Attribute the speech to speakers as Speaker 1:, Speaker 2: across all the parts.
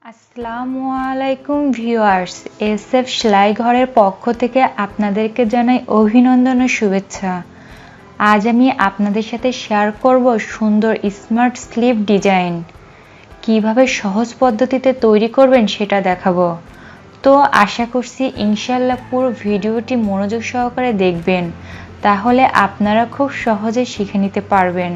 Speaker 1: আসসালামু আলাইকুম viewers, SF সেলাই ঘরের পক্ষ থেকে আপনাদেরকে জানাই অভিনন্দন ও শুভেচ্ছা। আজ আমি আপনাদের সাথে শেয়ার করব সুন্দর স্মার্ট স্লিভ ডিজাইন। কিভাবে সহজ পদ্ধতিতে তৈরি করবেন সেটা দেখাবো। তো আশা করছি ইনশাআল্লাহ পুরো ভিডিওটি মনোযোগ সহকারে দেখবেন, তাহলে আপনারা খুব সহজে শিখে নিতে পারবেন।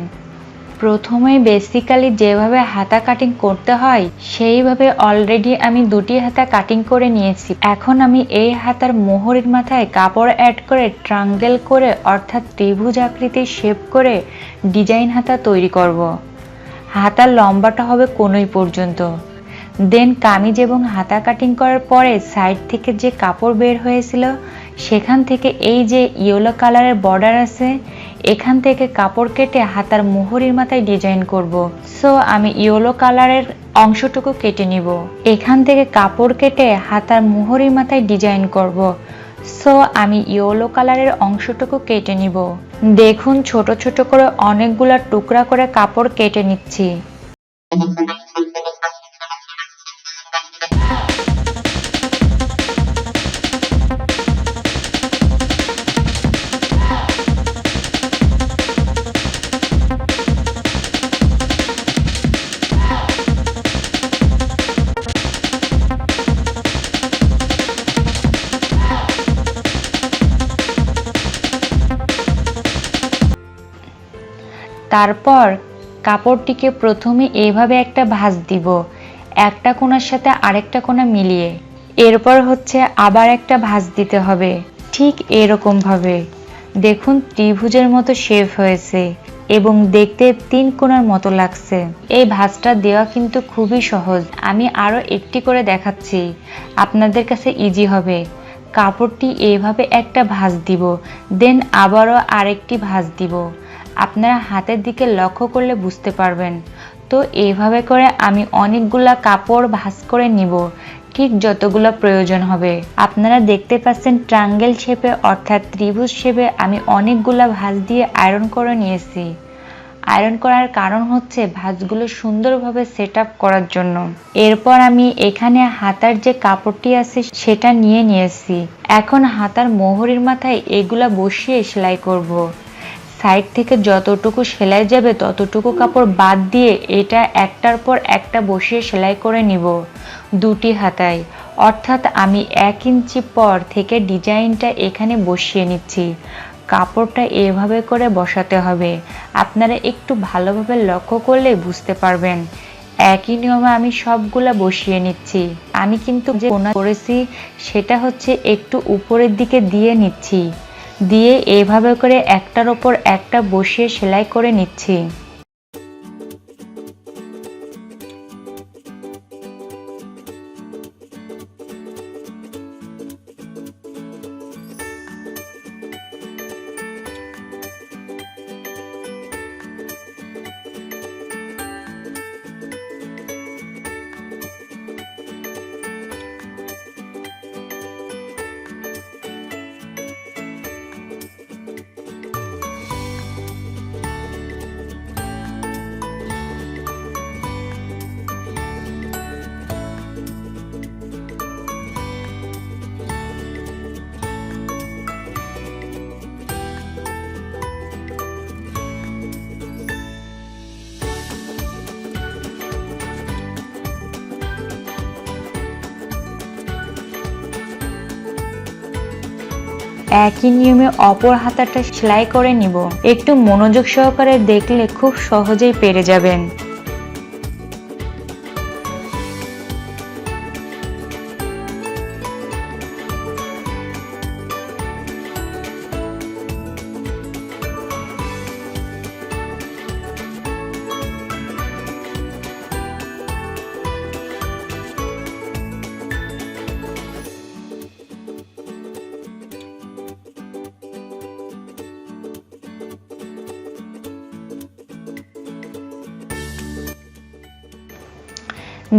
Speaker 1: প্রথমেই বেসিক্যালি যেভাবে হাতা কাটিং করতে হয় সেইভাবে অলরেডি আমি দুটি হাতা কাটিং করে নিয়েছি। এখন আমি এই হাতার মোহরের মাথায় কাপড় অ্যাড করে ট্রায়াঙ্গেল করে অর্থাৎ ত্রিভুজ আকৃতির শেপ করে ডিজাইন হাতা তৈরি করব। হাতার লম্বাটা হবে কোনই পর্যন্ত। দেন কামিজ এবং হাতা কাটিং করার পরে সাইড থেকে যে কাপড় বের হয়েছিল সেখান থেকে এই যে ইয়েলো কালারের বর্ডার আছে এখান থেকে কাপড় কেটে হাতার মোহরের মাথায় ডিজাইন করব। সো আমি ইয়েলো কালারের অংশটুকু কেটে নিব। এখান থেকে কাপড় কেটে হাতার মোহরের মাথায় ডিজাইন করব। সো আমি ইয়েলো কালারের অংশটুকু কেটে নিব। দেখুন ছোট ছোট করে অনেকগুলা টুকরা করে কাপড় কেটে নিচ্ছি। তারপর কাপড়টিকে প্রথমে এইভাবে একটা ভাঁজ দিব, একটা কোণার সাথে আরেকটা কোণা মিলিয়ে। এরপর হচ্ছে আবার একটা ভাঁজ দিতে হবে ঠিক এরকম ভাবে। দেখুন ত্রিভুজের মতো শেপ হয়েছে এবং দেখতে তিন কোণার মতো লাগছে। এই ভাঁজটা দেওয়া কিন্তু খুবই সহজ। আমি আরো একটি করে দেখাচ্ছি, আপনাদের কাছে ইজি হবে। কাপড়টি এইভাবে একটা ভাঁজ দিব, দেন আবারও আরেকটি ভাঁজ দিব। আপনারা হাতের দিকে লক্ষ্য করলে বুঝতে পারবেন। তো এইভাবে করে আমি অনেকগুলা কাপড় ভাঁজ করে নিব, ঠিক যতগুলো প্রয়োজন হবে। আপনারা দেখতে পাচ্ছেন ট্রায়াঙ্গেল শেপে অর্থাৎ ত্রিভুজ শেপে আমি অনেকগুলা ভাঁজ দিয়ে আয়রন করে নিয়েছি। আয়রন করার কারণ হচ্ছে ভাঁজগুলো সুন্দরভাবে সেট আপ করার জন্য। এরপর আমি এখানে হাতার যে কাপড়টি আছে সেটা নিয়ে নিয়েছি। এখন হাতার মোহরের মাথায় এগুলা বসিয়ে সেলাই করব। সাইড থেকে যতটুকু সেলাই যাবে ততটুকু কাপড় বাদ দিয়ে এটা একটার পর একটা বসিয়ে সেলাই করে নিব দুটি হাতায়। অর্থাৎ আমি 1 ইঞ্চি পর থেকে ডিজাইনটা এখানে বসিয়ে নিচ্ছি। কাপড়টা এভাবে করে বসাতে হবে। আপনারা একটু ভালোভাবে লক্ষ্য করলে বুঝতে পারবেন। একই নিয়মে আমি সবগুলা বসিয়ে নিচ্ছি। আমি কিন্তু যে কোণা করেছি সেটা হচ্ছে একটু উপরের দিকে দিয়ে নিচ্ছি, দিয়ে এইভাবে করে একটার উপর একটা বসিয়ে সেলাই করে নিচ্ছি। একই নিয়মে অপর হাতাটা সেলাই করে নিব। একটু মনোযোগ সহকারে দেখলে খুব সহজেই পেরে যাবেন।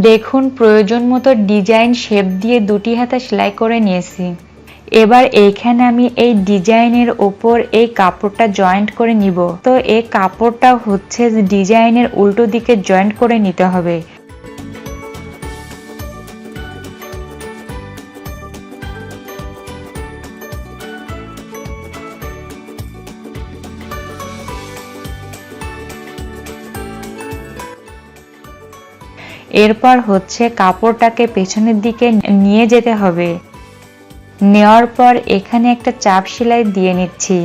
Speaker 1: দেখুন প্রয়োজন মতো ডিজাইন শেপ দিয়ে দুটি হাতা সেলাই করে নিয়েছি। এবার এইখানে আমি এই ডিজাইনের উপর এই কাপড়টা জয়েন্ট করে নিব। তো এই কাপড়টা হচ্ছে ডিজাইনের উল্টো দিকে জয়েন্ট করে নিতে হবে। এরপর হচ্ছে কাপড়টাকে পেছনের দিকে নিয়ে যেতে হবে। নেওয়ার পর এখানে একটা চাপ সেলাই দিয়ে নিচ্ছি।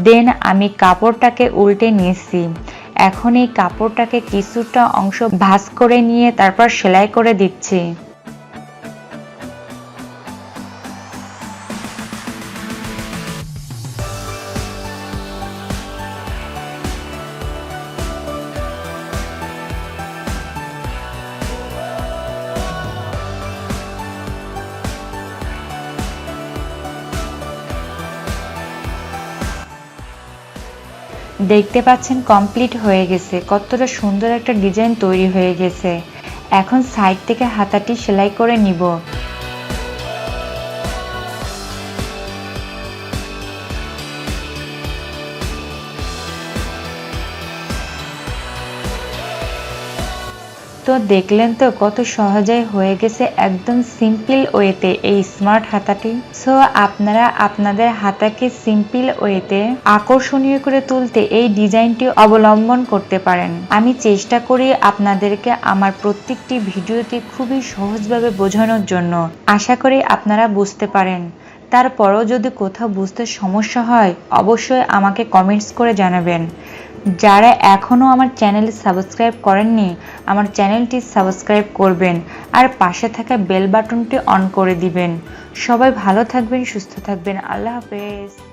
Speaker 1: দেন আমি কাপড়টাকে উল্টে নিয়েছি। এখন এই কাপড়টাকে কিছুটা অংশ ভাঁজ করে নিয়ে তারপর সেলাই করে দিচ্ছি। দেখতে পাচ্ছেন কমপ্লিট হয়ে গেছে, কতটা সুন্দর একটা ডিজাইন তৈরি হয়ে গেছে। এখন সাইড থেকে হাতাটি সেলাই করে নিব। তো দেখলেন তো কত সহজেই হয়ে গেছে একদম সিম্পল ওয়েতে এই স্মার্ট হাতাটি। সো আপনারা আপনাদের হাতাকে সিম্পল ওয়েতে আকর্ষণীয় করে তুলতে এই ডিজাইনটি অবলম্বন করতে পারেন। আমি চেষ্টা করি আপনাদেরকে আমার প্রত্যেকটি ভিডিওতে খুবই সহজভাবে বোঝানোর জন্য। আশা করি আপনারা বুঝতে পারেন। তারপরও যদি কোথাও বুঝতে সমস্যা হয় অবশ্যই আমাকে কমেন্টস করে জানাবেন। যারা এখনো আমার চ্যানেল সাবস্ক্রাইব করেননি আমার চ্যানেলটি সাবস্ক্রাইব করবেন আর পাশে থাকা বেল বাটনটি অন করে দিবেন। সবাই ভালো থাকবেন, সুস্থ থাকবেন। আল্লাহ হাফেজ।